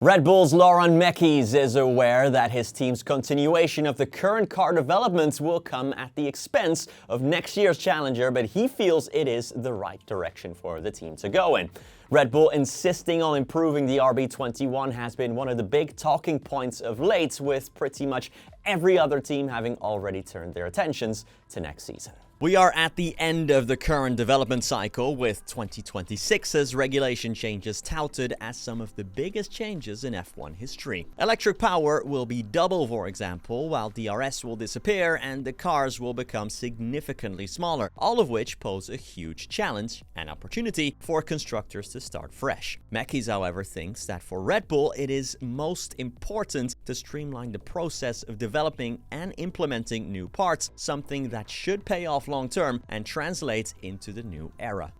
Red Bull's Laurent Mekies is aware that his team's continuation of the current car developments will come at the expense of next year's challenger, but he feels it is the right direction for the team to go in. Red Bull insisting on improving the RB21 has been one of the big talking points of late, with pretty much every other team having already turned their attentions to next season. We are at the end of the current development cycle, with 2026's regulation changes touted as some of the biggest changes in F1 history. Electric power will be double, for example, while DRS will disappear and the cars will become significantly smaller, all of which pose a huge challenge and opportunity for constructors to start fresh. Mekies, however, thinks that for Red Bull it is most important to streamline the process of developing and implementing new parts, something that should pay off long-term and translates into the new era.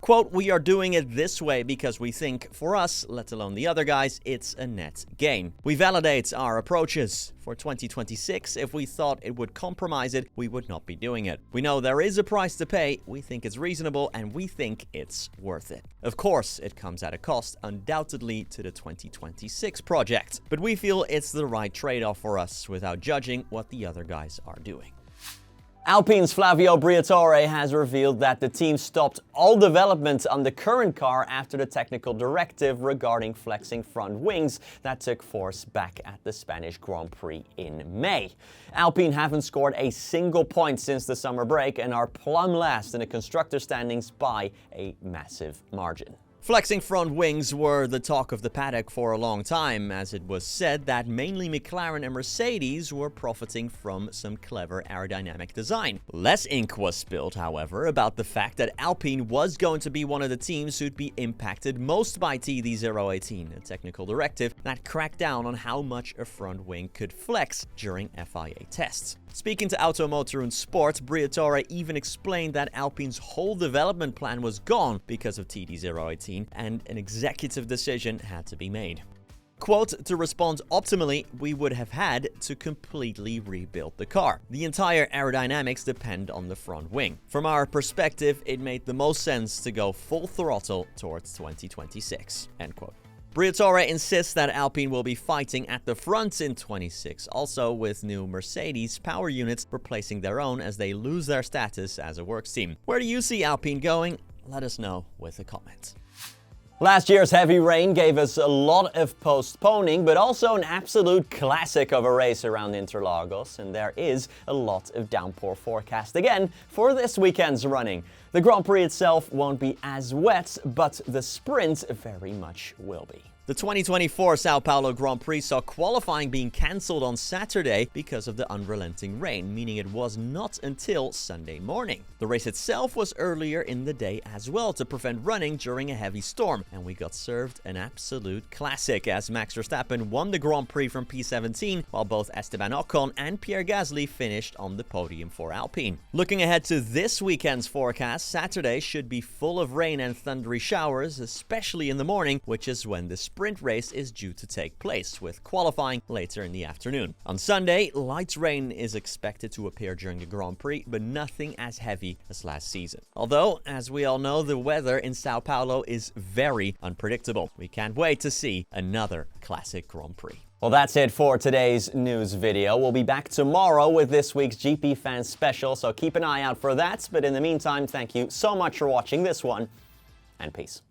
Quote, "We are doing it this way because we think, for us, let alone the other guys, it's a net gain. We validate our approaches. For 2026, if we thought it would compromise it, we would not be doing it. We know there is a price to pay, we think it's reasonable, and we think it's worth it. Of course, it comes at a cost, undoubtedly, to the 2026 project. But we feel it's the right trade-off for us without judging what the other guys are doing." Alpine's Flavio Briatore has revealed that the team stopped all development on the current car after the technical directive regarding flexing front wings that took force back at the Spanish Grand Prix in May. Alpine haven't scored a single point since the summer break and are plumb last in the constructor standings by a massive margin. Flexing front wings were the talk of the paddock for a long time, as it was said that mainly McLaren and Mercedes were profiting from some clever aerodynamic design. Less ink was spilled, however, about the fact that Alpine was going to be one of the teams who'd be impacted most by TD018, a technical directive that cracked down on how much a front wing could flex during FIA tests. Speaking to Automotor and Sport, Briatore even explained that Alpine's whole development plan was gone because of TD018, and an executive decision had to be made. Quote, "To respond optimally, we would have had to completely rebuild the car. The entire aerodynamics depend on the front wing. From our perspective, it made the most sense to go full throttle towards 2026, end quote. Briatore insists that Alpine will be fighting at the front in 26, also with new Mercedes power units replacing their own as they lose their status as a works team. Where do you see Alpine going? Let us know with a comment. Last year's heavy rain gave us a lot of postponing, but also an absolute classic of a race around Interlagos, and there is a lot of downpour forecast again for this weekend's running. The Grand Prix itself won't be as wet, but the sprint very much will be. The 2024 Sao Paulo Grand Prix saw qualifying being cancelled on Saturday because of the unrelenting rain, meaning it was not until Sunday morning. The race itself was earlier in the day as well to prevent running during a heavy storm, and we got served an absolute classic as Max Verstappen won the Grand Prix from P17, while both Esteban Ocon and Pierre Gasly finished on the podium for Alpine. Looking ahead to this weekend's forecast, Saturday should be full of rain and thundery showers, especially in the morning, which is when the sprint race is due to take place, with qualifying later in the afternoon. On Sunday, light rain is expected to appear during the Grand Prix, but nothing as heavy as last season. Although, as we all know, the weather in Sao Paulo is very unpredictable. We can't wait to see another classic Grand Prix. Well, that's it for today's news video. We'll be back tomorrow with this week's GP Fans special, so keep an eye out for that. But in the meantime, thank you so much for watching this one, and peace.